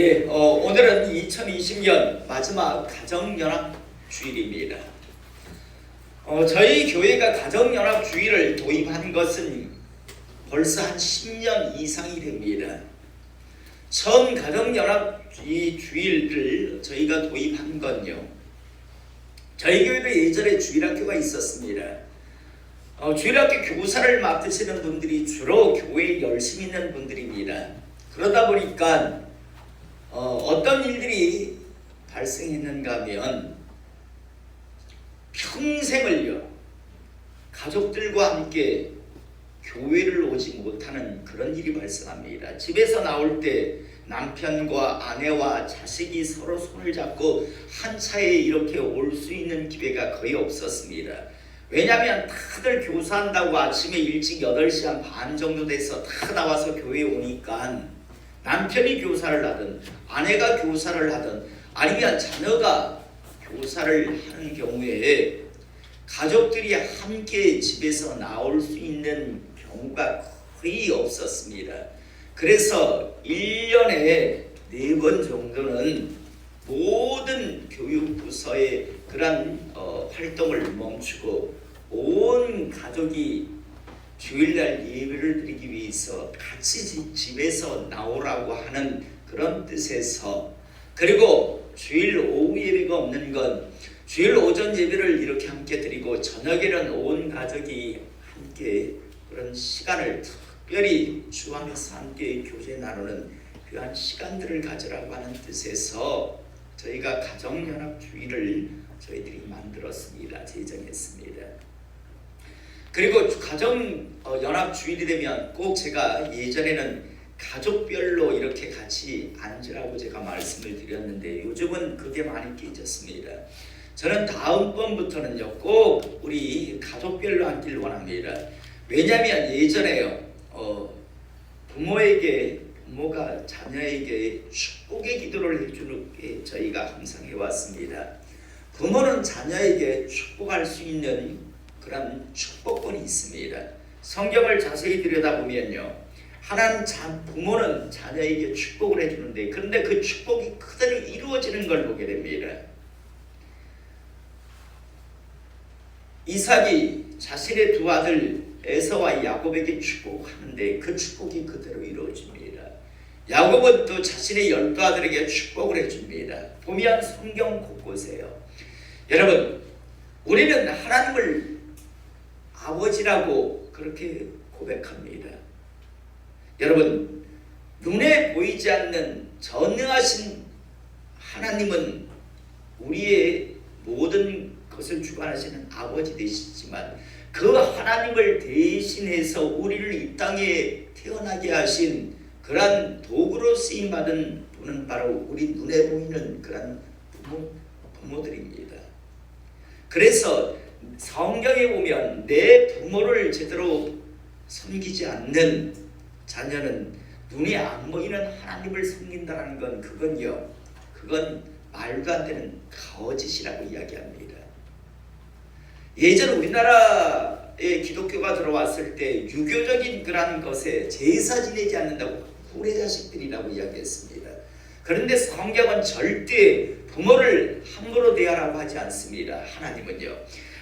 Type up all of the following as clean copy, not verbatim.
오늘은 2020년 마지막 가정연합주일입니다. 저희 교회가 가정연합주일을 도입한 것은 벌써 한 10년 이상이 됩니다. 처음 가정연합주일을 저희가 도입한 건요, 저희 교회도 예전에 주일학교가 있었습니다. 주일학교 교사를 맡으시는 분들이 주로 교회에 열심히 있는 분들입니다. 그러다 보니까 어떤 일들이 발생했는가 하면 평생을요 가족들과 함께 교회를 오지 못하는 그런 일이 발생합니다. 집에서 나올 때 남편과 아내와 자식이 서로 손을 잡고 한 차에 이렇게 올 수 있는 기회가 거의 없었습니다. 왜냐하면 다들 교사한다고 아침에 일찍 8시 반 정도 돼서 다 나와서 교회에 오니까 남편이 교사를 하든 아내가 교사를 하든 아니면 자녀가 교사를 하는 경우에 가족들이 함께 집에서 나올 수 있는 경우가 거의 없었습니다. 그래서 1년에 4번 정도는 모든 교육부서의 그런 활동을 멈추고 온 가족이 주일날 예배를 드리기 위해서 같이 집에서 나오라고 하는 그런 뜻에서, 그리고 주일 오후 예배가 없는 건 주일 오전 예배를 이렇게 함께 드리고 저녁에는 온 가족이 함께 그런 시간을 특별히 주 안에서 함께 교제 나누는 그러한 시간들을 가지라고 하는 뜻에서 저희가 가정연합주일을 저희들이 만들었습니다. 제정했습니다. 그리고 가정연합주일이 되면 꼭 제가 예전에는 가족별로 이렇게 같이 앉으라고 제가 말씀을 드렸는데 요즘은 그게 많이 깨졌습니다. 저는 다음번부터는요 꼭 우리 가족별로 앉기를 원합니다. 왜냐하면 예전에요 부모가 자녀에게 축복의 기도를 해주는 게 저희가 항상 해왔습니다. 부모는 자녀에게 축복할 수 있는 그런 축복권이 있습니다. 성경을 자세히 들여다보면요, 하나님 부모는 자녀에게 축복을 해주는데, 그런데 그 축복이 그대로 이루어지는 걸 보게 됩니다. 이삭이 자신의 두 아들 에서와 야곱에게 축복하는데 그 축복이 그대로 이루어집니다. 야곱은 또 자신의 12아들에게 축복을 해줍니다. 보면 성경 곳곳에요. 여러분, 우리는 하나님을 아버지라고 그렇게 고백합니다. 여러분, 눈에 보이지 않는 전능하신 하나님은 우리의 모든 것을 주관하시는 아버지 되시지만 그 하나님을 대신해서 우리를 이 땅에 태어나게 하신 그러한 도구로 쓰임받은 분은 바로 우리 눈에 보이는 그런 부모들입니다. 그래서 성경에 보면 내 부모를 제대로 섬기지 않는 자녀는 눈에 안 보이는 하나님을 섬긴다는 건 그건 말도 안 되는 거짓이라고 이야기합니다. 예전 우리나라에 기독교가 들어왔을 때 유교적인 그런 것에 제사 지내지 않는다고 후레자식들이라고 이야기했습니다. 그런데 성경은 절대 부모를 함부로 대하라고 하지 않습니다. 하나님은요,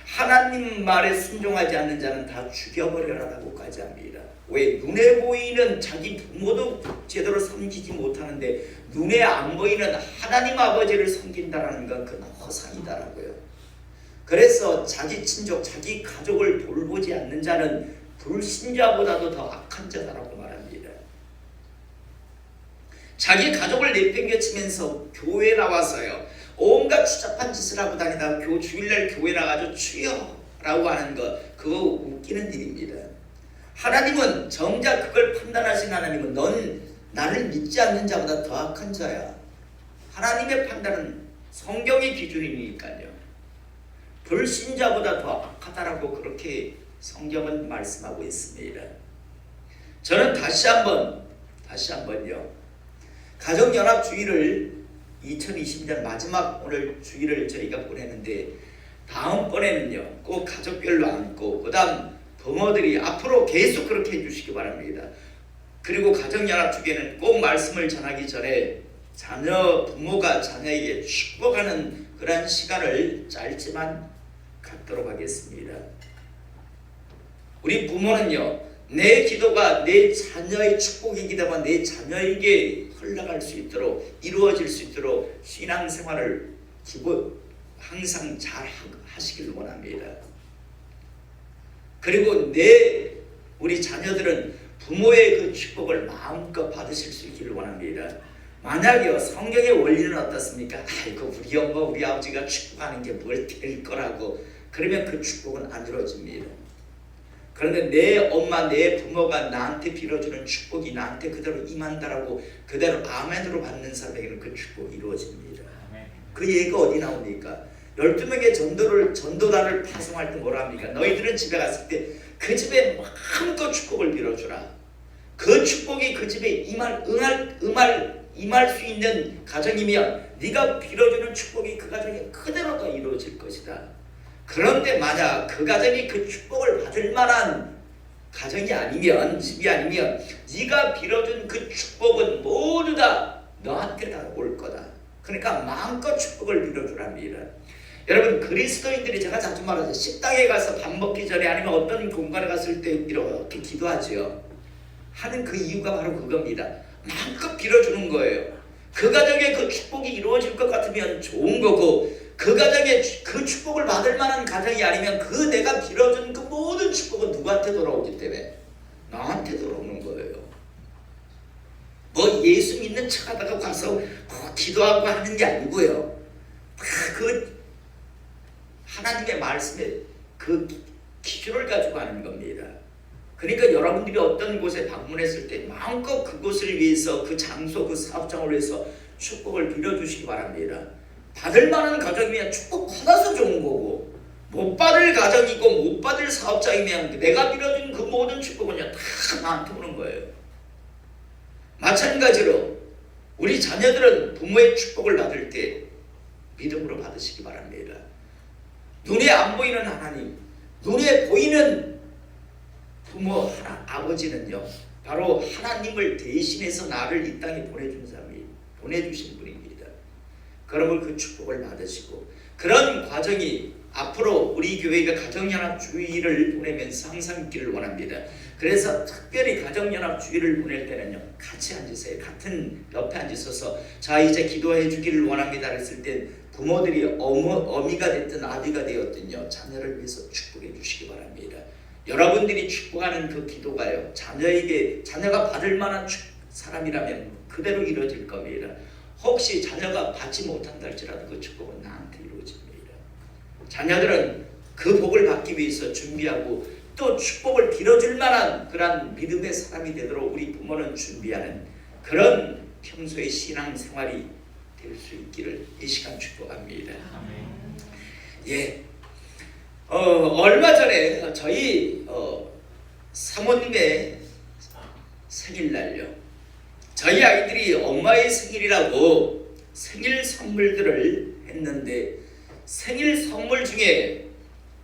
하나님 말에 순종하지 않는 자는 다 죽여버려라라고까지 합니다. 왜? 눈에 보이는 자기 부모도 제대로 섬기지 못하는데 눈에 안 보이는 하나님 아버지를 섬긴다라는 건 그건 허상이다라고요. 그래서 자기 친족, 자기 가족을 돌보지 않는 자는 불신자보다도 더 악한 자다라고 말합니다. 자기 가족을 내팽개치면서 교회에 나와서요 온갖 추잡한 짓을 하고 다니다 주일날 교회 나가서 주여라고 하는 것, 그거 웃기는 일입니다. 하나님은 정작 그걸 판단하신 하나님은 넌 나를 믿지 않는 자보다 더 악한 자야. 하나님의 판단은 성경의 기준이니까요. 불신자보다 더 악하다라고 그렇게 성경은 말씀하고 있습니다. 저는 다시 한번요 가정연합주일을 2020년 마지막 오늘 주일을 저희가 보내는데 다음번에는요 꼭 가족별로 앉고 그 다음 부모들이 앞으로 계속 그렇게 해주시기 바랍니다. 그리고 가정연합주일에는 꼭 말씀을 전하기 전에 부모가 자녀에게 축복하는 그런 시간을 짧지만 갖도록 하겠습니다. 우리 부모는요, 내 기도가 내 자녀의 축복이기 때문에 내 자녀에게 흘러갈 수 있도록, 이루어질 수 있도록 신앙생활을 항상 잘 하시길 원합니다. 그리고 우리 자녀들은 부모의 그 축복을 마음껏 받으실 수 있기를 원합니다. 만약에 성경의 원리는 어떻습니까? 아이고, 우리 엄마 우리 아버지가 축복하는 게 뭘 될 거라고, 그러면 그 축복은 안 이루어집니다. 그런데 내 엄마 내 부모가 나한테 빌어주는 축복이 나한테 그대로 임한다라고 그대로 아멘으로 받는 사람에게는 그 축복이 이루어집니다. 그 얘기가 어디 나옵니까? 12명의 전도단을 파송할 때 뭐라 합니까? 너희들은 집에 갔을 때 그 집에 마음껏 축복을 빌어주라. 그 축복이 그 집에 임할 수 있는 가정이면 네가 빌어주는 축복이 그 가정에 그대로 더 이루어질 것이다. 그런데 만약 그 가정이 그 축복을 받을 만한 가정이 아니면, 집이 아니면 네가 빌어준 그 축복은 모두 다 너한테 다 올 거다. 그러니까 마음껏 축복을 빌어주랍니다. 여러분, 그리스도인들이 제가 자주 말하죠. 식당에 가서 밥 먹기 전에 아니면 어떤 공간에 갔을 때 이렇게 기도하지요. 하는 그 이유가 바로 그겁니다. 마음껏 빌어주는 거예요. 그 가정에 그 축복이 이루어질 것 같으면 좋은 거고, 그 가정에 그 축복을 받을 만한 가정이 아니면 그 내가 빌어준 그 모든 축복은 누구한테 돌아오기 때문에 나한테 돌아오는 거예요. 뭐 예수 믿는 척하다가 가서 기도하고 하는 게 아니고요. 그 하나님의 말씀에 그 기준을 가지고 하는 겁니다. 그러니까 여러분들이 어떤 곳에 방문했을 때 마음껏 그곳을 위해서, 그 장소, 그 사업장을 위해서 축복을 빌어주시기 바랍니다. 받을 만한 가정이면 축복 받아서 좋은 거고, 못 받을 가정이고 못 받을 사업장이면 내가 빌어준 그 모든 축복은요 다 나한테 오는 거예요. 마찬가지로 우리 자녀들은 부모의 축복을 받을 때 믿음으로 받으시기 바랍니다. 눈에 안 보이는 하나님, 눈에 보이는 부모 아버지는요 바로 하나님을 대신해서 나를 이 땅에 보내주신 분입니다. 그러면 그 축복을 받으시고, 그런 과정이 앞으로 우리 교회가 가정연합주의를 보내면서 항상 있기를 원합니다. 그래서 특별히 가정연합주의를 보낼 때는요 같이 앉으세요. 같은 옆에 앉으셔서 자 이제 기도해 주기를 원합니다 했을 때 부모들이 어미가 됐든 아비가 되었든요 자녀를 위해서 축복해 주시기 바랍니다. 여러분들이 축복하는 그 기도가요 자녀가 받을 만한 사람이라면 그대로 이루어질 겁니다. 혹시 자녀가 받지 못한다 할지라도 그 축복은 나한테 이루어집니다. 자녀들은 그 복을 받기 위해서 준비하고 또 축복을 빌어줄 만한 그런 믿음의 사람이 되도록 우리 부모는 준비하는 그런 평소의 신앙생활이 될 수 있기를 이 시간 축복합니다. 예, 얼마 전에 저희 사모님의 생일날요 저희 아이들이 엄마의 생일이라고 생일 선물들을 했는데 생일 선물 중에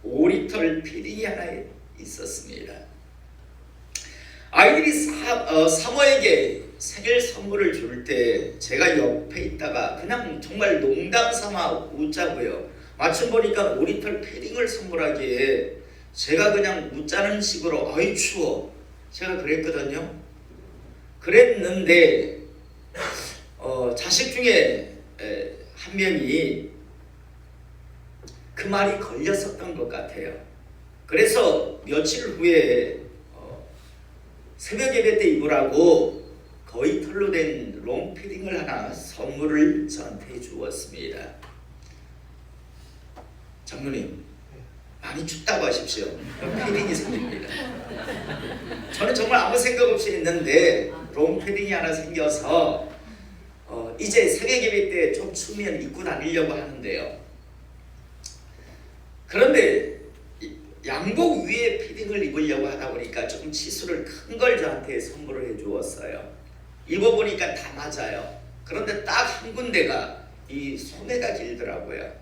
오리털 패딩이 하나 있었습니다. 아이들이 사모에게 생일 선물을 줄 때 제가 옆에 있다가 그냥 정말 농담 삼아 웃자고요. 마침 보니까 오리털 패딩을 선물하기에 제가 그냥 웃자는 식으로 아이 추워 제가 그랬거든요. 그랬는데 자식 중에 한 명이 그 말이 걸렸었던 것 같아요. 그래서 며칠 후에 새벽 예배 때 입으라고 거의 털로 된 롱패딩을 하나 선물을 저한테 주었습니다. 장로님 많이 춥다고 하십시오. 패딩이 생깁니다. 저는 정말 아무 생각 없이 있는데 롱패딩이 하나 생겨서 이제 새벽 예배 때 좀 추우면 입고 다니려고 하는데요. 그런데 양복 위에 패딩을 입으려고 하다 보니까 조금 치수를 큰 걸 저한테 선물을 해주었어요. 입어보니까 다 맞아요. 그런데 딱 한 군데가 이 소매가 길더라고요.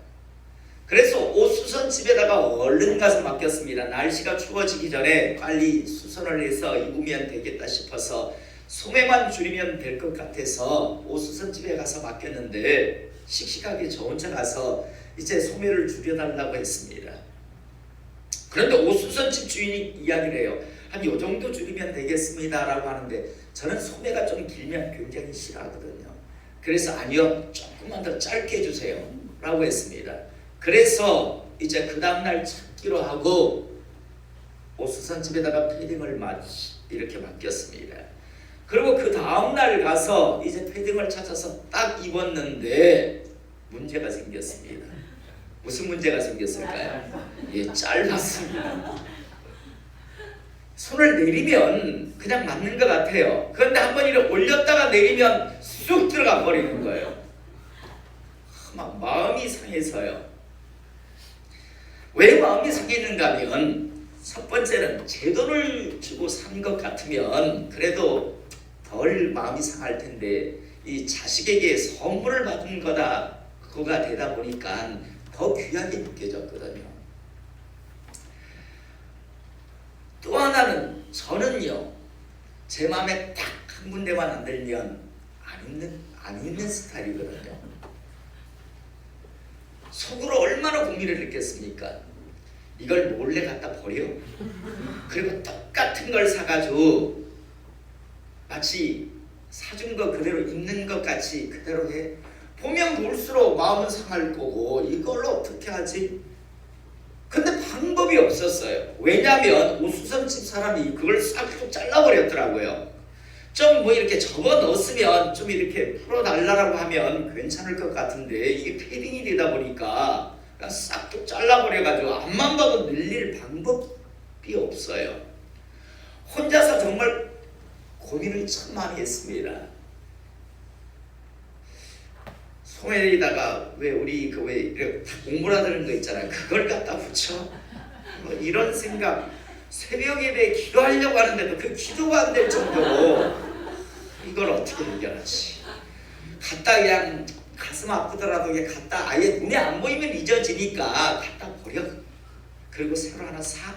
그래서 옷 수선집에다가 얼른 가서 맡겼습니다. 날씨가 추워지기 전에 빨리 수선을 해서 입으면 되겠다 싶어서 소매만 줄이면 될 것 같아서 옷수선집에 가서 맡겼는데 씩씩하게 저 혼자 가서 이제 소매를 줄여달라고 했습니다. 그런데 옷수선집 주인이 이야기를 해요. 한 요 정도 줄이면 되겠습니다 라고 하는데 저는 소매가 좀 길면 굉장히 싫어하거든요. 그래서 아니요, 조금만 더 짧게 해주세요 라고 했습니다. 그래서 이제 그 다음날 찾기로 하고 옷수선집에다가 패딩을 이렇게 맡겼습니다. 그리고 그 다음날 가서 이제 패딩을 찾아서 딱 입었는데 문제가 생겼습니다. 무슨 문제가 생겼을까요? 예, 짧았습니다. 손을 내리면 그냥 맞는 것 같아요. 그런데 한번 이렇게 올렸다가 내리면 쑥 들어가 버리는 거예요. 막 마음이 상해서요. 왜 마음이 상했는가 하면 첫 번째는 제 돈을 주고 산 것 같으면 그래도 덜 마음이 상할 텐데 이 자식에게 선물을 받은 거다 그거가 되다 보니까 더 귀하게 느껴졌거든요. 또 하나는 저는요, 제 마음에 딱 한 군데만 안 들면 안 입는 스타일이거든요. 속으로 얼마나 고민을 했겠습니까? 이걸 몰래 갖다 버려? 그리고 똑같은 걸 사가지고 마치 사준 거 그대로 입는 것 같이 그대로 해. 보면 볼수록 마음은 상할 거고 이걸로 어떻게 하지? 근데 방법이 없었어요. 왜냐하면 옷수선집 사람이 그걸 싹 잘라버렸더라고요. 좀 뭐 이렇게 접어 넣었으면 좀 이렇게 풀어달라고 하면 괜찮을 것 같은데 이게 패딩이 되다 보니까 싹 잘라버려가지고 앞만 봐도 늘릴 방법이 없어요. 혼자서 정말 고민을 참 많이 했습니다. 소매에다가 왜 우리 그 왜 이렇게 공부라드는 거 있잖아요. 그걸 갖다 붙여? 뭐 이런 생각. 새벽 예배 기도하려고 하는데도 그 기도가 안 될 정도로 이걸 어떻게 해결하지? 갖다 그냥 가슴 아프더라도 그냥 갖다 아예 눈에 안 보이면 잊어지니까 갖다 버려. 그리고 새로 하나 사.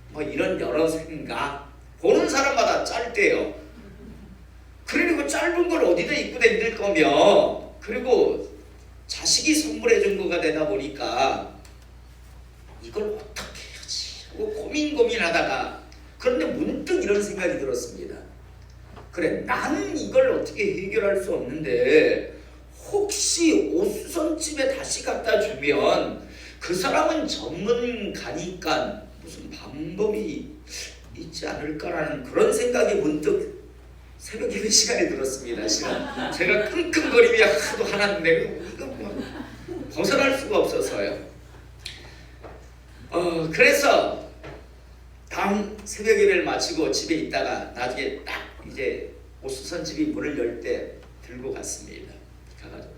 뭐 이런 여러 생각. 보는 사람마다 짧대요. 그리고 짧은 걸 어디다 입고 다닐 거며 그리고 자식이 선물해 준 거가 되다 보니까 이걸 어떻게 해야지 하고 고민하다가 그런데 문득 이런 생각이 들었습니다. 그래, 나는 이걸 어떻게 해결할 수 없는데 혹시 옷수선집에 다시 갖다 주면 그 사람은 전문가니까 무슨 방법이 있지 않을까라는 그런 생각이 문득 새벽 예배 시간에 들었습니다. 제가 끙끙거림이 하도 하나인데 이거 뭐 벗어날 수가 없어서요. 그래서 다음 새벽 예배를 마치고 집에 있다가 나중에 딱 이제 옷수선집이 문을 열 때 들고 갔습니다. 가가지고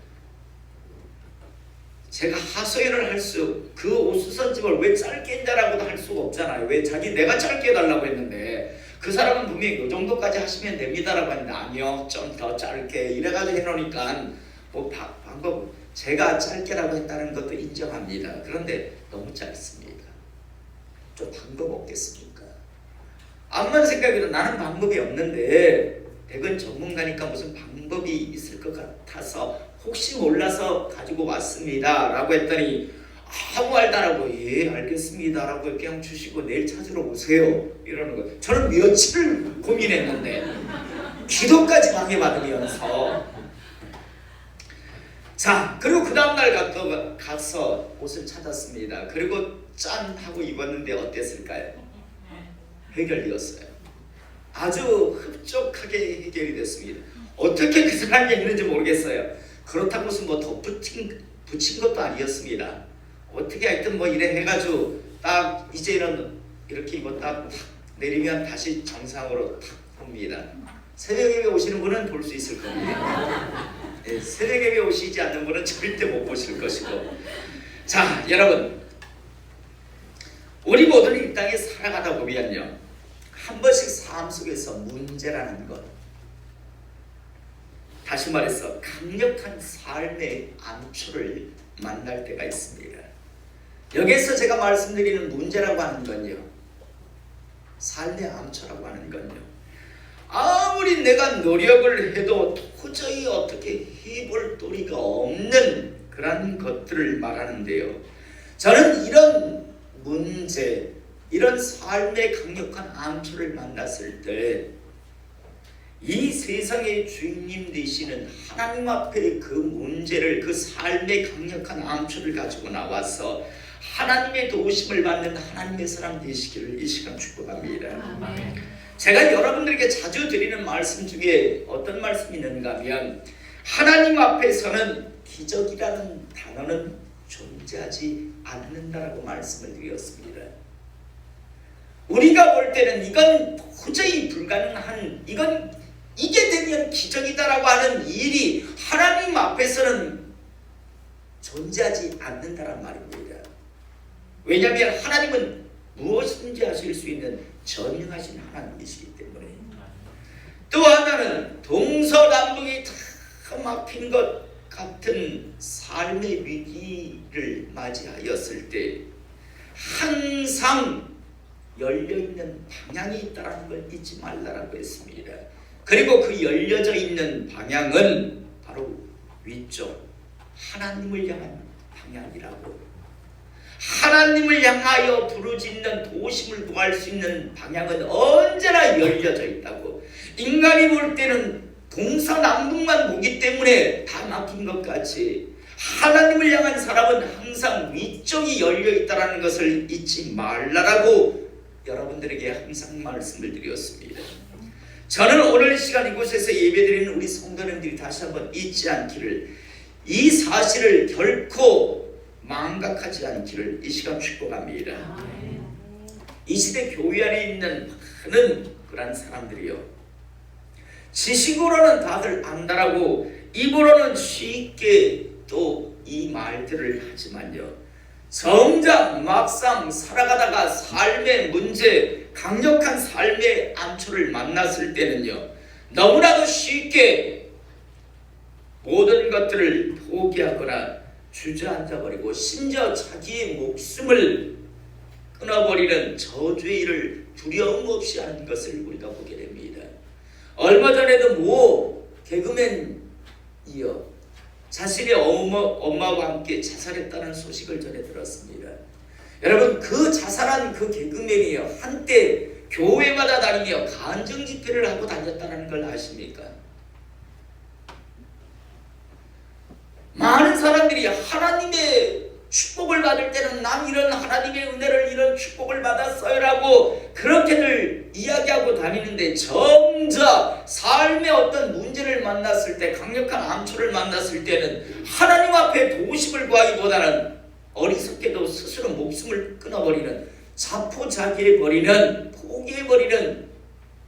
제가 하소연을 할 그 옷수선집을 왜 짧게 했냐라고도 할 수가 없잖아요. 왜 내가 짧게 해달라고 했는데 그 사람은 분명히 이 정도까지 하시면 됩니다라고 했는데 아니요, 좀 더 짧게 이래가지고 해놓으니까 뭐 방법 제가 짧게라고 했다는 것도 인정합니다. 그런데 너무 짧습니다. 좀 방법 없겠습니까? 아무런 생각해도 나는 방법이 없는데 백은 전문가니까 무슨 방법이 있을 것 같아서 혹시 몰라서 가지고 왔습니다 라고 했더니 아무 말도 안 하고 예 알겠습니다 라고 그냥 주시고 내일 찾으러 오세요 이러는 거예요. 저는 며칠을 고민했는데 기도까지 방해받으면서 자, 그리고 그 다음날 가서 옷을 찾았습니다. 그리고 짠 하고 입었는데 어땠을까요? 해결되었어요. 아주 흡족하게 해결이 됐습니다. 어떻게 그 사람이 했는지 모르겠어요. 그렇다고 무슨 뭐 붙인 것도 아니었습니다. 어떻게 하여튼 뭐 이래 해가지고 딱 이제는 이렇게 입었다 내리면 다시 정상으로 탁 봅니다. 새벽 예배 오시는 분은 볼 수 있을 겁니다. 네, 새벽 예배 오시지 않는 분은 절대 못 보실 것이고. 자, 여러분, 우리 모두는 이 땅에 살아가다 보면요, 한 번씩 삶 속에서 문제라는 것, 다시 말해서 강력한 삶의 암초를 만날 때가 있습니다. 여기에서 제가 말씀드리는 문제라고 하는 건요, 삶의 암초라고 하는 건요, 아무리 내가 노력을 해도 도저히 어떻게 해볼 도리가 없는 그런 것들을 말하는데요. 저는 이런 문제, 이런 삶의 강력한 암초를 만났을 때 이 세상의 주인님 되시는 하나님 앞에 그 문제를, 그 삶의 강력한 암초를 가지고 나와서 하나님의 도우심을 받는 하나님의 사람 되시기를 이 시간 축복합니다. 아멘. 제가 여러분들에게 자주 드리는 말씀 중에 어떤 말씀이 있는가 하면, 하나님 앞에서는 기적이라는 단어는 존재하지 않는다라고 말씀을 드렸습니다. 우리가 볼 때는 이건 도저히 불가능한, 이게 되면 기적이다라고 하는 일이 하나님 앞에서는 존재하지 않는다란 말입니다. 왜냐하면 하나님은 무엇이든지 하실 수 있는 전능하신 하나님이시기 때문에. 또 하나는 동서남북이 다 막힌 것 같은 삶의 위기를 맞이하였을 때 항상 열려있는 방향이 있다는 걸 잊지 말라라고 했습니다. 그리고 그 열려져 있는 방향은 바로 위쪽 하나님을 향한 방향이라고. 하나님을 향하여 부르짖는 도우심을 구할 수 있는 방향은 언제나 열려져 있다고. 인간이 볼 때는 동서남북만 보기 때문에 다 막힌 것 같이 하나님을 향한 사람은 항상 위쪽이 열려 있다는 것을 잊지 말라라고 여러분들에게 항상 말씀을 드렸습니다. 저는 오늘 시간 이곳에서 예배드리는 우리 성도님들이 다시 한번 잊지 않기를, 이 사실을 결코 망각하지 않기를 이 시간 축복합니다. 이 시대 교회 안에 있는 많은 그런 사람들이요, 지식으로는 다들 안다라고 입으로는 쉽게 또 이 말들을 하지만요, 정작 막상 살아가다가 삶의 문제, 강력한 삶의 암초를 만났을 때는요, 너무나도 쉽게 모든 것들을 포기하거나 주저앉아버리고 심지어 자기의 목숨을 끊어버리는 저주의 일을 두려움 없이 하는 것을 우리가 보게 됩니다. 얼마 전에도 개그맨이요, 자신의 엄마와 함께 자살했다는 소식을 전해 들었습니다. 여러분, 그 자살한 그 개그맨이요, 한때 교회마다 다니며 간증 집회를 하고 다녔다는 걸 아십니까? 많은 사람들이 하나님의 축복을 받을 때는 난 이런 하나님의 은혜를, 이런 축복을 받았어요라고 그렇게들 이야기하고 다니는데, 정작 삶의 어떤 문제를 만났을 때, 강력한 암초를 만났을 때는 하나님 앞에 도우심을 구하기보다는 어리석게도 스스로 목숨을 끊어버리는, 자포자기해버리는, 포기해버리는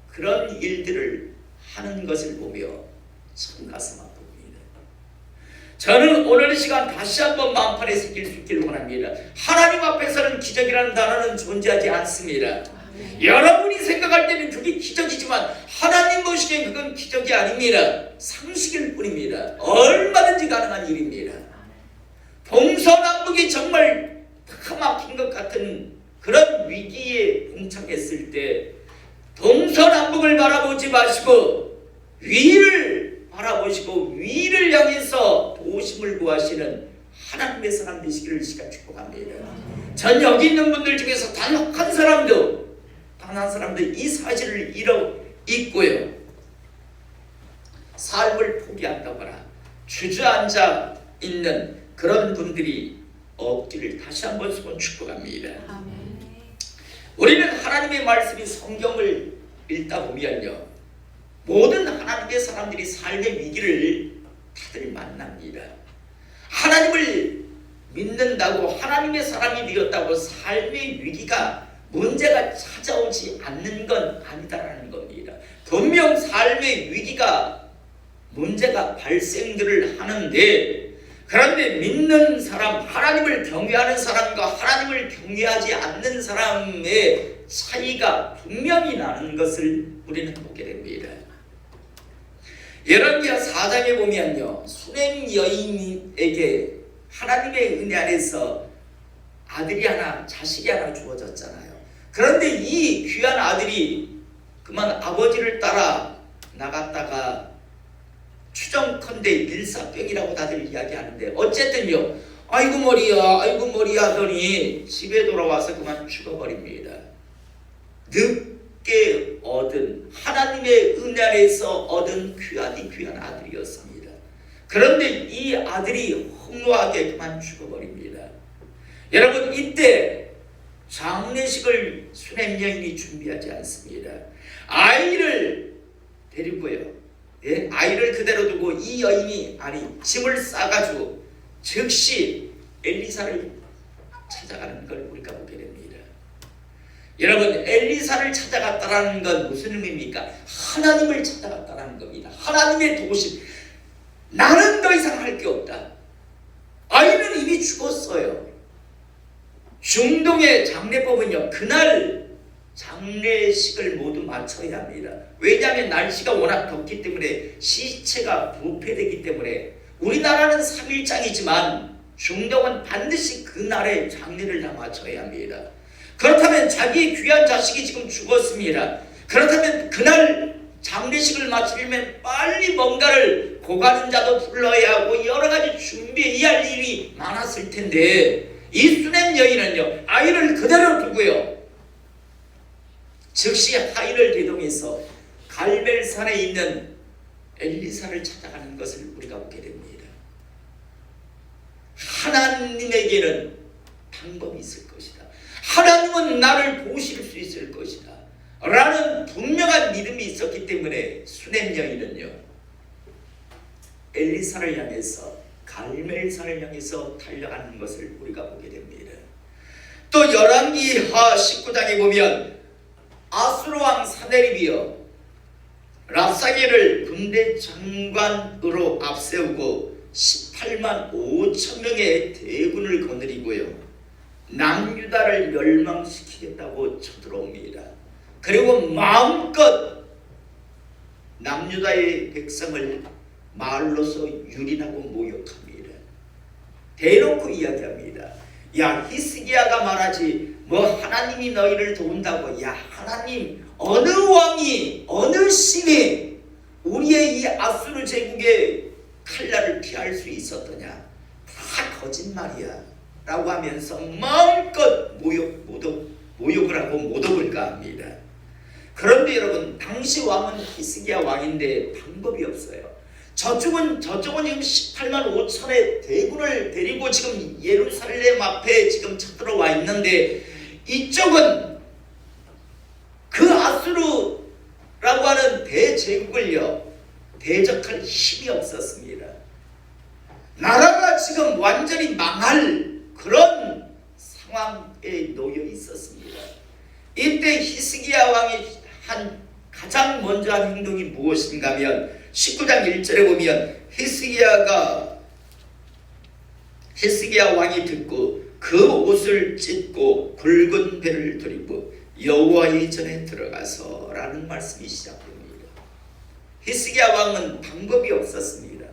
그런 일들을 하는 것을 보며 참 가슴 아픕니다. 저는 오늘 시간 다시 한번 마음판에 새길 수 있기를 원합니다. 하나님 앞에서는 기적이라는 단어는 존재하지 않습니다. 여러분이 생각할 때는 그게 기적이지만 하나님 보시기엔 그건 기적이 아닙니다. 상식일 뿐입니다. 얼마든지 가능한 일입니다. 동서남북이 정말 다 막힌 것 같은 그런 위기에 봉착했을 때 동서남북을 바라보지 마시고 위를 바라보시고 위를 향해서 도우심을 구하시는 하나님의 사람 되시기를 시간 축복합니다. 전 여기 있는 분들 중에서 단 한 사람도 이 사실을 잊고요, 삶을 포기한다거나 주저앉아 있는 그런 분들이 없기를 다시 한번 축복합니다. 우리는 하나님의 말씀이 성경을 읽다 보면요, 모든 하나님의 사람들이 삶의 위기를 다들 만납니다. 하나님을 믿는다고, 하나님의 사람이 되었다고 삶의 위기가, 문제가 찾아오지 않는 건 아니다라는 겁니다. 분명 삶의 위기가, 문제가 발생들을 하는데, 그런데 믿는 사람, 하나님을 경외하는 사람과 하나님을 경외하지 않는 사람의 차이가 분명히 나는 것을 우리는 보게 됩니다. 열왕기하 4장에 보면요, 수넴 여인에게 하나님의 은혜 안에서 아들이 하나, 자식이 하나 주어졌잖아요. 그런데 이 귀한 아들이 그만 아버지를 따라 나갔다가 추정컨대 일사병이라고 다들 이야기하는데 어쨌든요, 아이고 머리야 아이고 머리야 하더니 집에 돌아와서 그만 죽어버립니다. 늦게 얻은 하나님의 은혜 안에서 얻은 귀한 아들이었습니다. 그런데 이 아들이 허무하게 그만 죽어버립니다. 여러분, 이때 장례식을 수냄 여인이 준비하지 않습니다. 아이를 데리고요, 아이를 그대로 두고 이 여인이 짐을 싸가지고 즉시 엘리사를 찾아가는 걸 우리가 보게 됩니다. 여러분, 엘리사를 찾아갔다라는 건 무슨 의미입니까? 하나님을 찾아갔다라는 겁니다. 하나님의 도우심. 나는 더 이상 할 게 없다. 아이는 이미 죽었어요. 중동의 장례법은요, 그날 장례식을 모두 마쳐야 합니다. 왜냐하면 날씨가 워낙 덥기 때문에 시체가 부패되기 때문에 우리나라는 3일장이지만 중동은 반드시 그날에 장례를 다 마쳐야 합니다. 그렇다면 자기의 귀한 자식이 지금 죽었습니다. 그렇다면 그날 장례식을 마치려면 빨리 뭔가를 고가는 자도 불러야 하고 여러 가지 준비해야 할 일이 많았을 텐데 이 수냄 여인은요, 아이를 그대로 두고요, 즉시 하인을 대동해서 갈멜산에 있는 엘리사를 찾아가는 것을 우리가 보게 됩니다. 하나님에게는 방법이 있을 것이다. 하나님은 나를 보실 수 있을 것이다 라는 분명한 믿음이 있었기 때문에 수냄 여인은요, 엘리사를 향해서 갈멜산을 향해서 달려가는 것을 우리가 보게 됩니다. 또 열왕기하 19장에 보면 아수르 왕 사네립이요, 랍사게를 군대 장관으로 앞세우고 18만 5천 명의 대군을 거느리고요, 남유다를 멸망시키겠다고 쳐들어옵니다. 그리고 마음껏 남유다의 백성을 말로서 유린하고 모욕합니다. 대놓고 이야기합니다. 야, 히스기야가 말하지 뭐 하나님이 너희를 도운다고. 야, 하나님 어느 왕이 어느 신이 우리의 이 아수르 제국의 칼날을 피할 수 있었더냐. 다 거짓말이야 라고 하면서 마음껏 모욕을 하고 모독을 가합니다. 그런데 여러분, 당시 왕은 히스기야 왕인데 방법이 없어요. 저쪽은 지금 18만 5천의 대군을 데리고 지금 예루살렘 앞에 지금 쳐들어와 있는데 이쪽은 그 아수르라고 하는 대제국을요 대적할 힘이 없었습니다. 나라가 지금 완전히 망할 그런 상황에 놓여 있었습니다. 이때 히스기야 왕이 한 가장 먼저 한 행동이 무엇인가 하면 19장 1절에 보면 히스기야 왕이 듣고 그 옷을 찢고 굵은 배를 들이고 여호와의 전에 들어가서 라는 말씀이 시작됩니다. 히스기야 왕은 방법이 없었습니다.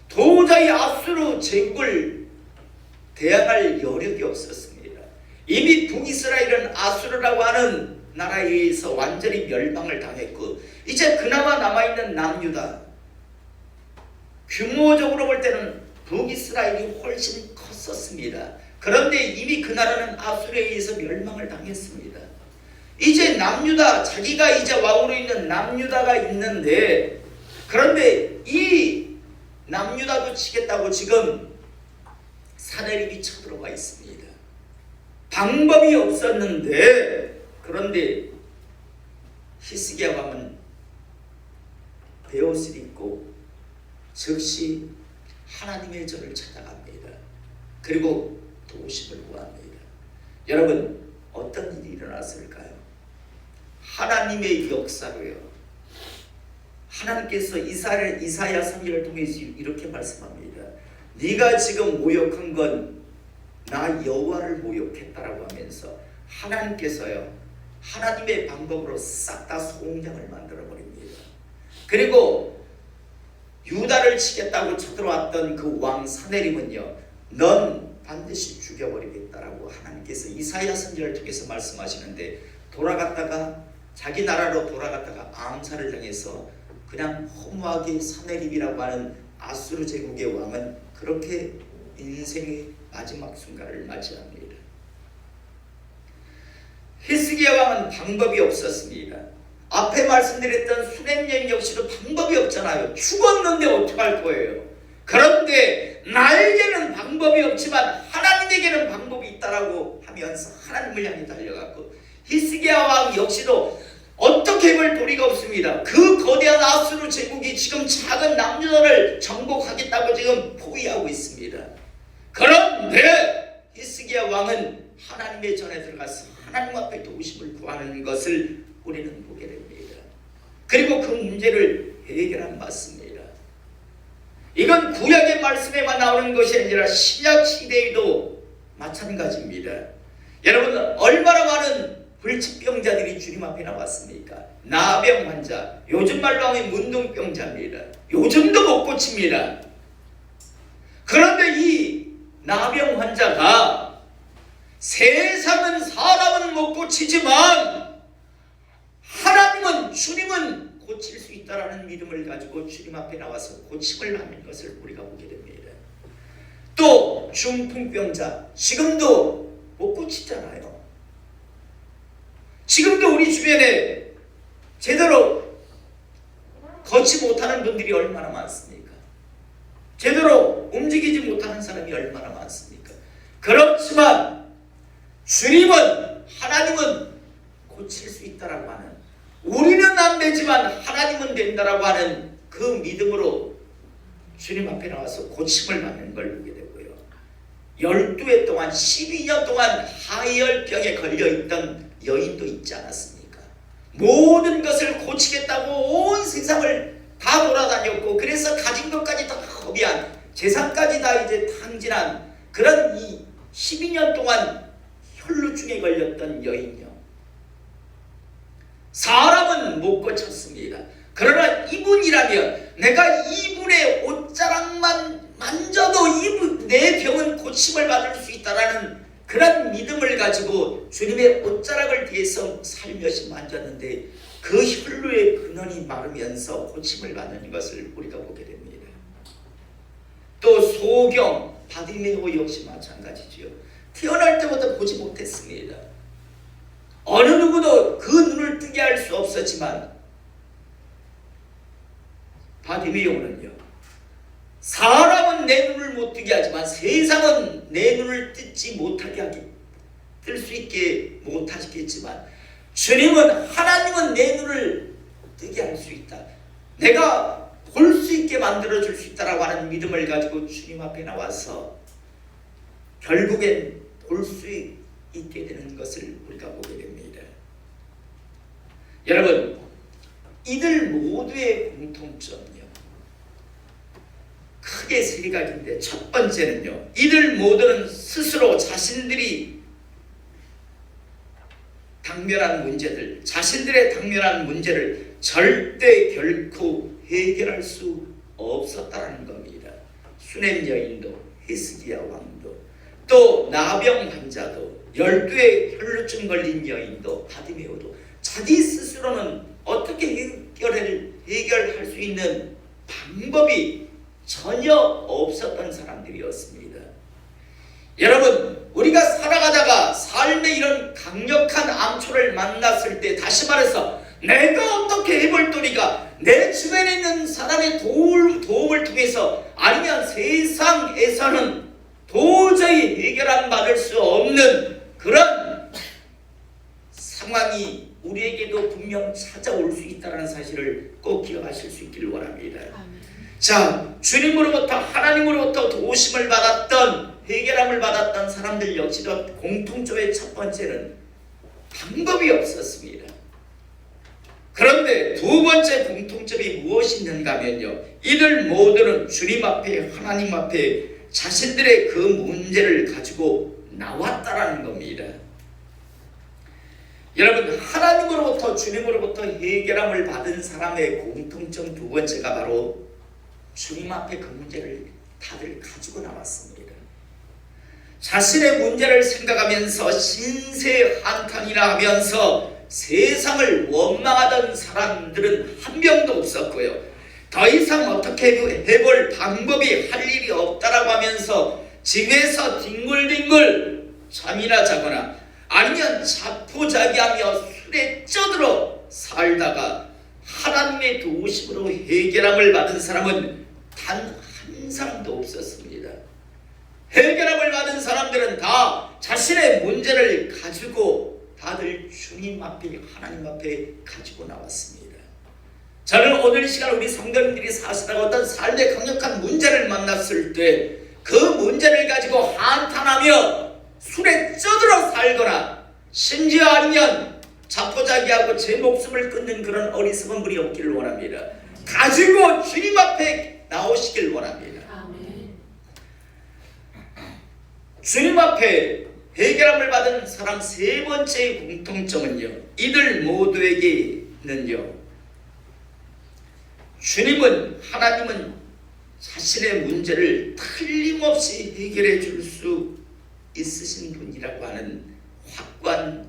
도저히 아수르 제국을 대항할 여력이 없었습니다. 이미 북이스라엘은 아수르라고 하는 나라에 의해서 완전히 멸망을 당했고 이제 그나마 남아있는 남유다, 규모적으로 볼 때는 북이스라엘이 훨씬 컸었습니다. 그런데 이미 그 나라는 아수르에 의해서 멸망을 당했습니다. 이제 남유다, 자기가 이제 왕으로 있는 남유다가 있는데, 그런데 이 남유다도 치겠다고 지금 사네립이 쳐들어와 있습니다. 방법이 없었는데, 그런데 히스기야 왕은 베옷을 입고 즉시 하나님의 전을 찾아갑니다. 그리고 도우심을 구합니다. 여러분, 어떤 일이 일어났을까요? 하나님의 역사로요, 하나님께서 이사야 선지자를 통해서 이렇게 말씀합니다. 네가 지금 모욕한 건 나 여호와를 모욕했다라고 하면서 하나님께서요 하나님의 방법으로 싹 다 소홍장을 만들어 버립니다. 그리고 유다를 치겠다고 쳐들어왔던 그 왕 사네립은요, 넌 반드시 죽여버리겠다라고 하나님께서 이사야 선지자를 통해서 말씀하시는데, 돌아갔다가 자기 나라로 돌아갔다가 암살을 당해서 그냥 허무하게 사내립이라고 하는 아수르 제국의 왕은 그렇게 인생의 마지막 순간을 맞이합니다. 히스기야 왕은 방법이 없었습니다. 앞에 말씀드렸던 수냄 여인 역시도 방법이 없잖아요. 죽었는데 어떡할 거예요. 그런데 나에게는 방법이 없지만 하나님에게는 방법이 있다라고 하면서 하나님을 향해 달려갔고, 히스기야 왕 역시도 어떻게 해볼 도리가 없습니다. 그 거대한 아수르 제국이 지금 작은 남유다를 정복하겠다고 지금 포위하고 있습니다. 그런데 히스기야 왕은 하나님의 전에 들어가서 하나님 앞에 도우심을 구하는 것을 우리는 보게 됩니다. 그리고 그 문제를 해결하는 맞습니다. 이건 구약의 말씀에만 나오는 것이 아니라 신약 시대에도 마찬가지입니다. 여러분, 얼마나 많은 불치병자들이 주님 앞에 나왔습니까? 나병 환자, 요즘 말로 하면 문둥병자입니다. 요즘도 못 고칩니다. 그런데 이 나병 환자가 세상은 사람은 못 고치지만 하나님은, 주님은 고칠 수 있다라는 믿음을 가지고 주님 앞에 나와서 고침을 받는 것을 우리가 보게 됩니다. 또 중풍병자, 지금도 못 고치잖아요. 지금도 우리 주변에 제대로 걷지 못하는 분들이 얼마나 많습니까? 제대로 움직이지 못하는 사람이 얼마나 많습니까? 그렇지만 주님은, 하나님은 고칠 수 있다라고 하는, 우리는 안 되지만 하나님은 된다라고 하는 그 믿음으로 주님 앞에 나와서 고침을 받는 걸 보게 되고요. 12해 동안, 12년 동안 하혈병에 걸려있던 여인도 있지 않았습니까? 모든 것을 고치겠다고 온 세상을 다 돌아다녔고, 그래서 가진 것까지 다 허비한, 재산까지 다 이제 탕진한 그런 이 12년 동안 혈루증에 걸렸던 여인요. 사람은 못 고쳤습니다. 그러나 이분이라면 내가 이분의 옷자락만 만져도 내 병은 고침을 받을 수 있다라는 그런 믿음을 가지고 주님의 옷자락을 뒤에서 살며시 만졌는데 그 혈루의 근원이 마르면서 고침을 받는 것을 우리가 보게 됩니다. 또 소경, 바디메오 역시 마찬가지죠. 태어날 때부터 보지 못했습니다. 어느 누구도 그 눈을 뜨게 할 수 없었지만 바디메오는요, 사람은 내 눈을 못 뜨게 하지만 세상은 내 눈을 뜰 수 있게 못하시겠지만 주님은, 하나님은 내 눈을 뜨게 할 수 있다, 내가 볼 수 있게 만들어줄 수 있다라고 하는 믿음을 가지고 주님 앞에 나와서 결국엔 볼 수 있게 되는 것을 우리가 보게 됩니다. 여러분, 이들 모두의 공통점이요, 크게 세 가지인데, 첫 번째는요, 이들 모두는 스스로 자신들이 당면한 문제들, 자신들의 당면한 문제를 절대 결코 해결할 수 없었다는 겁니다. 수냄 여인도, 히스기야 왕도, 또 나병 환자도, 12의 혈루증 걸린 여인도, 바디메오도 자기 스스로는 어떻게 해결할 수 있는 방법이 전혀 없었던 사람들이었습니다. 여러분, 우리가 살아가다가 삶의 이런 강력한 암초를 만났을 때, 다시 말해서 내가 어떻게 해볼 도리가, 내 주변에 있는 사람의 도움을 통해서, 아니면 세상에서는 도저히 해결안 받을 수 없는 그런 상황이 우리에게도 분명 찾아올 수 있다는 사실을 꼭 기억하실 수 있기를 원합니다. 자, 주님으로부터, 하나님으로부터 도우심을 받았던, 해결함을 받았던 사람들 역시도 공통점의 첫 번째는 방법이 없었습니다. 그런데 두 번째 공통점이 무엇이 있는가 하면요, 이들 모두는 주님 앞에, 하나님 앞에 자신들의 그 문제를 가지고 나왔다라는 겁니다. 여러분, 하나님으로부터, 주님으로부터 해결함을 받은 사람의 공통점 두 번째가 바로 주님 앞에 그 문제를 다들 가지고 나왔습니다. 자신의 문제를 생각하면서 신세 한탄이나 하면서 세상을 원망하던 사람들은 한 명도 없었고요. 더 이상 어떻게 해볼 방법이 할 일이 없다라고 하면서 집에서 뒹굴뒹굴 잠이나 자거나 아니면 자포자기하며 술에 쪄들어 살다가 하나님의 도우심으로 해결함을 받은 사람은 단 한 사람도 없었습니다. 해결함을 받은 사람들은 다 자신의 문제를 가지고 다들 주님 앞에, 하나님 앞에 가지고 나왔습니다. 저는 오늘 이 시간 우리 성도님들이 사시다가 어떤 삶의 강력한 문제를 만났을 때 그 문제를 가지고 한탄하며 술에 쪄들어 살거나 심지어 아니면 자포자기하고 제 목숨을 끊는 그런 어리석은 분이 없기를 원합니다. 가지고 주님 앞에 나오시길 원합니다. 주님 앞에 해결함을 받은 사람 세 번째의 공통점은요, 이들 모두에게는요, 하나님은 자신의 문제를 틀림없이 해결해 줄 수 있으신 분이라고 하는 확고한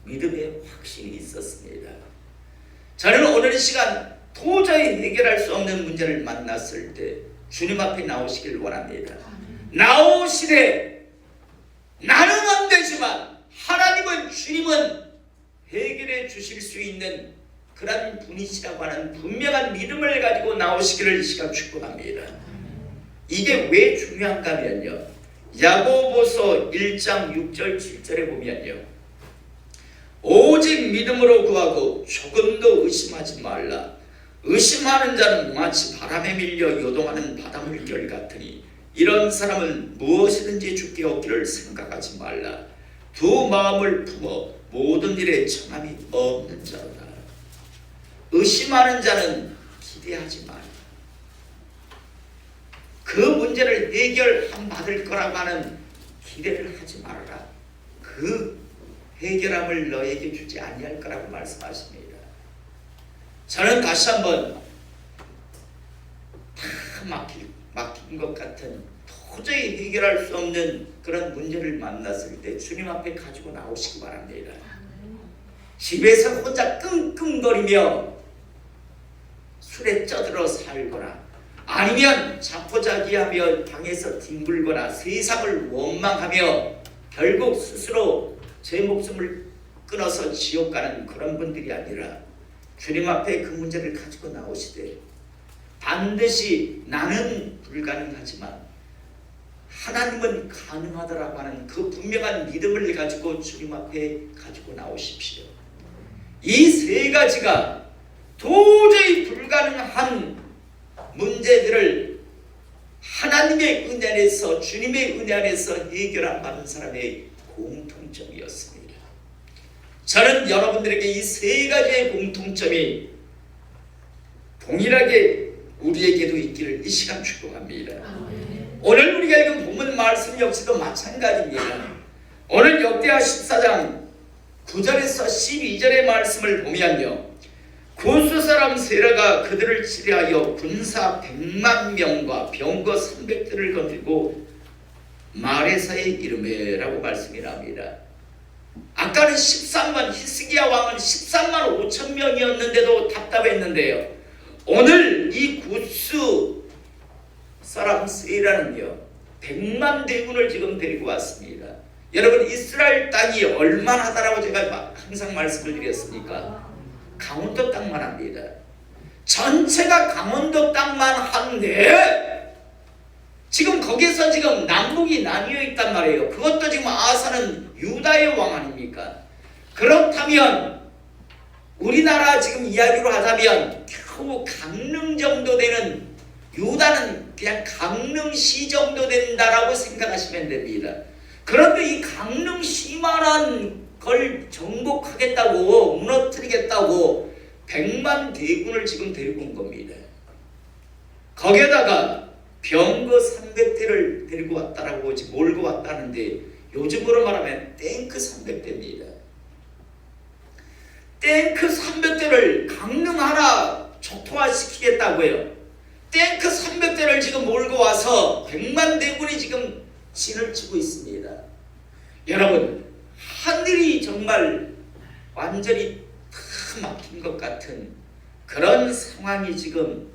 믿음의 확신이 있었습니다. 저는 오늘 이 시간 도저히 해결할 수 없는 문제를 만났을 때 주님 앞에 나오시길 원합니다. 나오시되 나는 안 되지만 주님은 해결해 주실 수 있는 그런 분이시라고 하는 분명한 믿음을 가지고 나오시기를 이 시간 축복합니다. 이게 왜 중요한가 하면요, 야고보서 1장 6절 7절에 보면요, 오직 믿음으로 구하고 조금도 의심하지 말라. 의심하는 자는 마치 바람에 밀려 요동하는 바닷물결 같으니 이런 사람은 무엇이든지 주께 얻기를 생각하지 말라. 두 마음을 품어 모든 일에 정함이 없는 자로다. 의심하는 자는 기대하지 말라. 그 문제를 해결받을 거라고 하는 기대를 하지 말아라. 그 해결함을 너에게 주지 아니할 거라고 말씀하십니다. 저는 다시 한번 다 막힌 것 같은 도저히 해결할 수 없는 그런 문제를 만났을 때 주님 앞에 가지고 나오시기 바랍니다. 집에서 혼자 끙끙거리며 술에 쪄들어 살거나 아니면 자포자기하며 방에서 뒹굴거나 세상을 원망하며 결국 스스로 제 목숨을 끊어서 지옥 가는 그런 분들이 아니라 주님 앞에 그 문제를 가지고 나오시되 반드시 나는 불가능하지만 하나님은 가능하더라고 하는 그 분명한 믿음을 가지고 주님 앞에 가지고 나오십시오. 이 세 가지가 도저히 불가능한 문제들을 하나님의 은혜 안에서, 주님의 은혜 안에서 해결 받은 사람의 공통점이었습니다. 저는 여러분들에게 이 세 가지의 공통점이 동일하게 우리에게도 있기를 이 시간 축복합니다. 오늘 우리가 읽은 본문 말씀 역시도 마찬가지입니다. 오늘 역대하 14장 9절에서 12절의 말씀을 보면요, 구스 사람 세라가 그들을 치리하여 군사 100만 명과 병거 300대를 건지고 마레사의 이름에라고 말씀이 납니다. 아까는 13만, 히스기야 왕은 13만 5천 명이었는데도 답답했는데요, 오늘 이 구스 사람 세라는요 100만 대군을 지금 데리고 왔습니다. 여러분, 이스라엘 땅이 얼마나 하다라고 제가 항상 말씀을 드렸습니까? 강원도 땅만 합니다. 전체가 강원도 땅만 한데 지금 거기서 지금 남북이 나뉘어 있단 말이에요. 그것도 지금 아사는 유다의 왕 아닙니까? 그렇다면 우리나라 지금 이야기로 하자면 겨우 강릉 정도 되는, 유다는 그냥 강릉시 정도 된다라고 생각하시면 됩니다. 그런데 이 강릉시만한 걸 정복하겠다고, 무너뜨리겠다고 100만 대군을 지금 데리고 온 겁니다. 거기에다가 병거 300대를 데리고 왔다라고 지금 몰고 왔다는데 요즘으로 말하면 탱크 300대입니다. 탱크 300대를 강릉 하나 초토화시키겠다고요. 탱크 300대를 지금 몰고 와서 100만 대군이 지금 진을 치고 있습니다. 여러분, 하늘이 정말 완전히 다 막힌 것 같은 그런 상황이 지금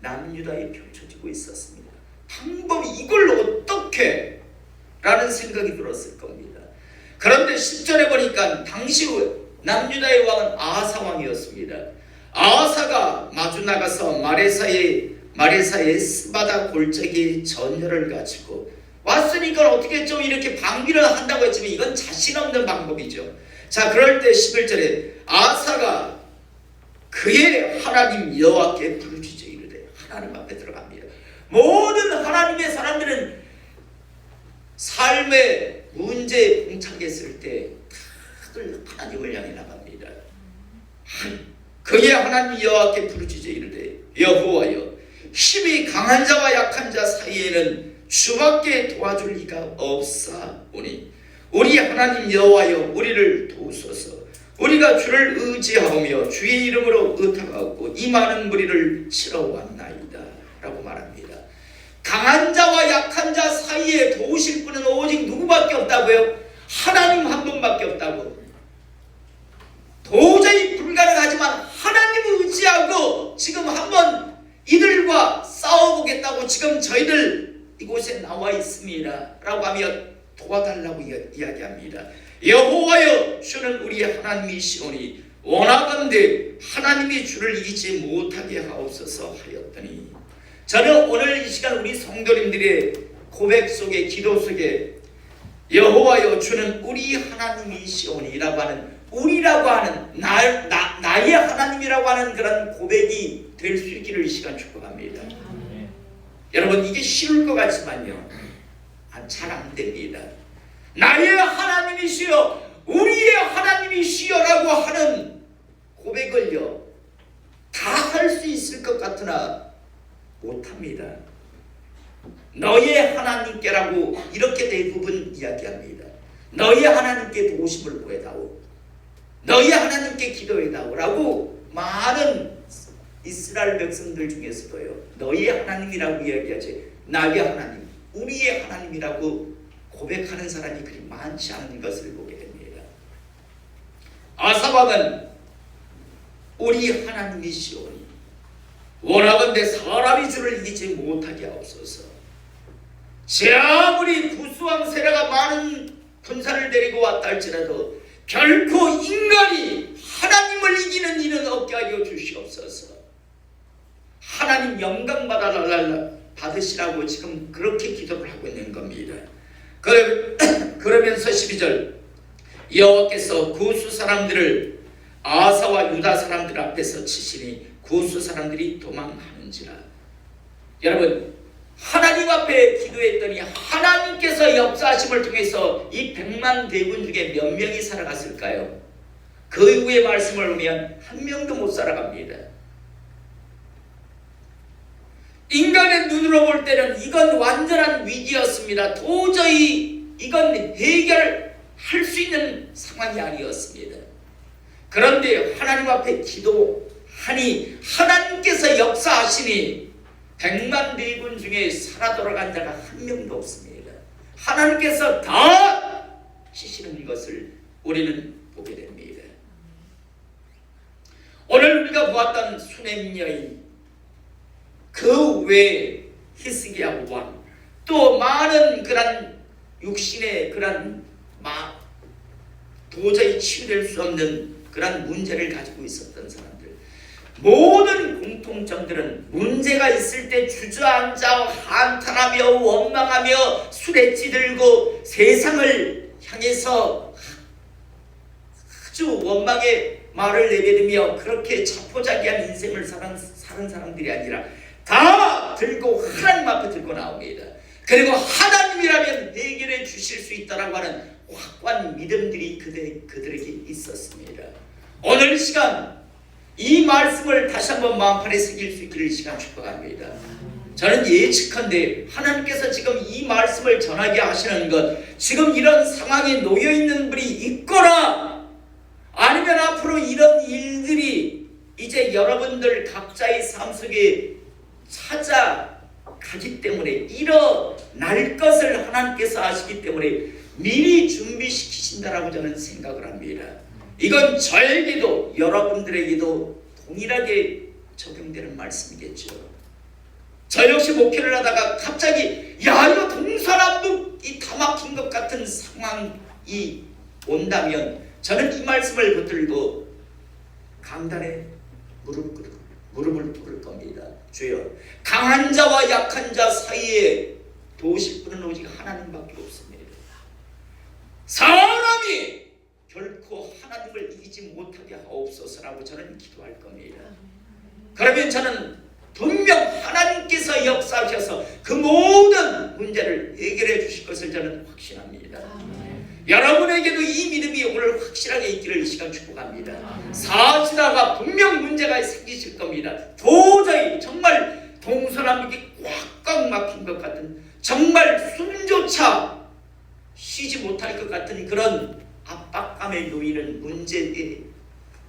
남유다에 펼쳐지고 있었습니다. 방법이 이걸 어떻게 라는 생각이 들었을 겁니다. 그런데 10절에 보니까 당시 남유다의 왕은 아하사 왕이었습니다. 아하사가 마주 나가서 마레사의 스바다 골짜기에 전열을 가지고 왔으니까 어떻게 좀 이렇게 방비를 한다고 했지만 이건 자신 없는 방법이죠. 자, 그럴 때 11절에 아하사가 그의 하나님 여호와께 부르짖어 이르되, 하나님 앞에 들어갑니다. 모든 하나님의 사람들은 삶의 문제에 봉착했을 때 다들 하나님을 향해 나갑니다. 그의 하나님 여호와께 부르짖어 이르되, 여호와여, 힘이 강한 자와 약한 자 사이에는 주밖에 도와줄 리가 없사오니 우리 하나님 여호와여, 우리를 도우소서. 우리가 주를 의지하며 주의 이름으로 의탁하고 이 많은 무리를 치러 왔나이다 라고 말합니다. 강한 자와 약한 자 사이에 도우실 분은 오직 누구밖에 없다고요? 하나님 한 분밖에 없다고. 도저히 불가능하지만 하나님을 의지하고 지금 한번 이들과 싸워보겠다고 지금 저희들 이곳에 나와 있습니다 라고 하며 도와달라고 이야기합니다. 여호와여, 주는 우리 하나님이시오니 원하건대 하나님이 주를 이기지 못하게 하옵소서 하였더니, 저는 오늘 이 시간 우리 성도님들의 고백 속에, 기도 속에 여호와여, 주는 우리 하나님이시오니 라고 하는, 우리라고 하는 나의 하나님이라고 하는 그런 고백이 될 수 있기를 이 시간 축복합니다. 여러분, 이게 쉬울 것 같지만요, 잘 안 됩니다. 나의 하나님이시여, 우리의 하나님이시여라고 하는 고백을요 다 할 수 있을 것 같으나 못합니다. 너의 하나님께라고 이렇게 대부분 이야기합니다. 너의 하나님께 도우심을 구해다오, 너희 하나님께 기도해다오 라고 많은 이스라엘 백성들 중에서도요 너희 하나님이라고 이야기하지 나의 하나님, 우리의 하나님이라고 고백하는 사람이 그리 많지 않은 것을 보게 됩니다. 아사왕은 우리 하나님이시오니 원하건대 사람이 주를 이기지 못하게 하옵소서. 제 아무리 구수왕 세라가 많은 군사를 데리고 왔다 할지라도 결코 인간이 하나님을 이기는 일은 없게 하여 주시옵소서. 하나님 영광 받으시라고 지금 그렇게 기도를 하고 있는 겁니다. 그러면서 12절, 여호와께서 구수 사람들을 아사와 유다 사람들 앞에서 치시니 구수 사람들이 도망하는지라. 여러분, 하나님 앞에 기도했더니 하나님께서 역사하심을 통해서 이 100만 대군 중에 몇 명이 살아갔을까요? 그 이후의 말씀을 보면 한 명도 못 살아갑니다. 인간의 눈으로 볼 때는 이건 완전한 위기였습니다. 도저히 이건 해결할 수 있는 상황이 아니었습니다. 그런데 하나님 앞에 기도하니 하나님께서 역사하시니 100만 대군 중에 살아 돌아간 자가 한 명도 없습니다. 하나님께서 다 치시는 것을 우리는 보게 됩니다. 오늘 우리가 보았던 수넴 여인, 그 외에 히스기야 왕, 또 많은 그런 육신의 그런 도저히 치유될 수 없는 그런 문제를 가지고 있었던 사람들, 모든 공통점들은 문제가 있을 때 주저앉아 한탄하며 원망하며 술에 찌들고 세상을 향해서 아주 원망의 말을 내뱉으며 그렇게 자포자기한 인생을 사는 사람들이 아니라 다 들고 하나님 앞에 들고 나옵니다. 그리고 하나님이라면 해결해 주실 수 있다라고 하는 확고한 믿음들이 그들에게 있었습니다. 오늘 시간 이 말씀을 다시 한번 마음판에 새길 수 있기를 시간 축복합니다. 저는 예측한데 하나님께서 지금 이 말씀을 전하게 하시는 것, 지금 이런 상황에 놓여 있는 분이 있거나 아니면 앞으로 이런 일들이 이제 여러분들 각자의 삶 속에 찾아가기 때문에 일어날 것을 하나님께서 아시기 때문에 미리 준비시키신다라고 저는 생각을 합니다. 이건 저에게도 여러분들에게도 동일하게 적용되는 말씀이겠죠. 저 역시 목회를 하다가 갑자기 야 이거 동서남북 이 다 막힌 것 같은 상황이 온다면 저는 이 말씀을 붙들고 강단에 무릎을 꿇을 겁니다. 주여, 강한 자와 약한 자 사이에 도우실 분은 오직 하나님밖에 없습니다. 사람이 결코 하나님을 이기지 못하게 하옵소서라고 저는 기도할 겁니다. 그러면 저는 분명 하나님께서 역사하셔서 그 모든 문제를 해결해 주실 것을 저는 확신합니다. 여러분에게도 이 믿음이 오늘 확실하게 있기를 이 시간 축복합니다. 사시다가 분명 문제가 생기실 겁니다. 도저히 정말 동서남북이 꽉꽉 막힌 것 같은, 정말 숨조차 쉬지 못할 것 같은 그런 압박감에 놓이는 문제에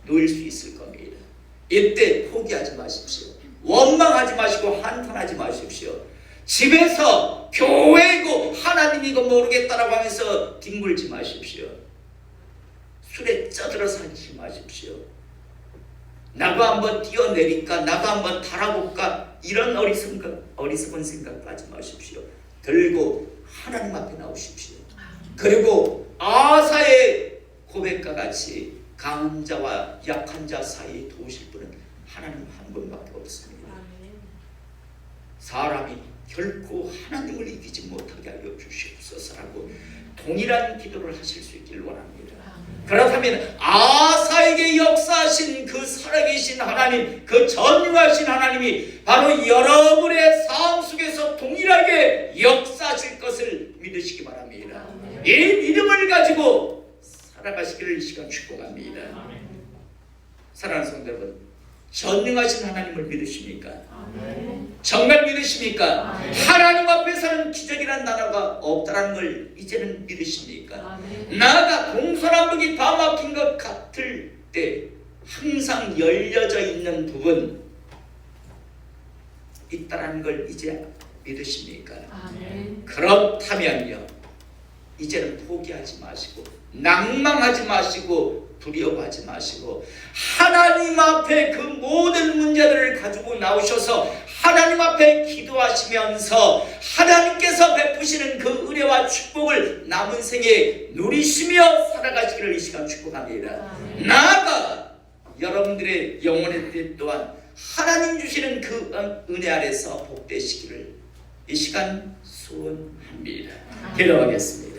놓일 수 있을 겁니다. 이때 포기하지 마십시오. 원망하지 마시고 한탄하지 마십시오. 집에서 교회고 하나님이고 모르겠다라고 하면서 뒹굴지 마십시오. 술에 쪄들어 살지 마십시오. 나도 한번 뛰어내릴까, 나도 한번 달아볼까, 이런 어리석은 생각하지 마십시오. 들고 하나님 앞에 나오십시오. 그리고 아사의 고백과 같이 강한 자와 약한 자 사이에 도우실 분은 하나님 한 분밖에 없습니다. 사람이 결코 하나님을 이기지 못하게 하여 주시옵소서라고 동일한 기도를 하실 수 있길 원합니다. 그렇다면 아사에게 역사하신 그 살아계신 하나님, 그 전능하신 하나님이 바로 여러분의 삶 속에서 동일하게 역사하실 것을 믿으시기 바랍니다. 이 믿음을 가지고 살아가시기를 이 시간 축복합니다. 사랑하는 성도 여러분, 전능하신 하나님을 믿으십니까? 정말 믿으십니까? 하나님 앞에서는 기적이라는 단어가 없다는 걸 이제는 믿으십니까? 나가 동서남북이 다 막힌 것 같을 때 항상 열려져 있는 부분 있다는 걸 이제 믿으십니까? 그렇다면요, 이제는 포기하지 마시고 낭망하지 마시고 두려워하지 마시고 하나님 앞에 그 모든 문제들을 가지고 나오셔서 하나님 앞에 기도하시면서 하나님께서 베푸시는 그 은혜와 축복을 남은 생에 누리시며 살아가시기를 이 시간 축복합니다. 나아가 여러분들의 영혼의 뜻 또한 하나님 주시는 그 은혜 아래서 복되시기를 이 시간 소원합니다. 기도하겠습니다.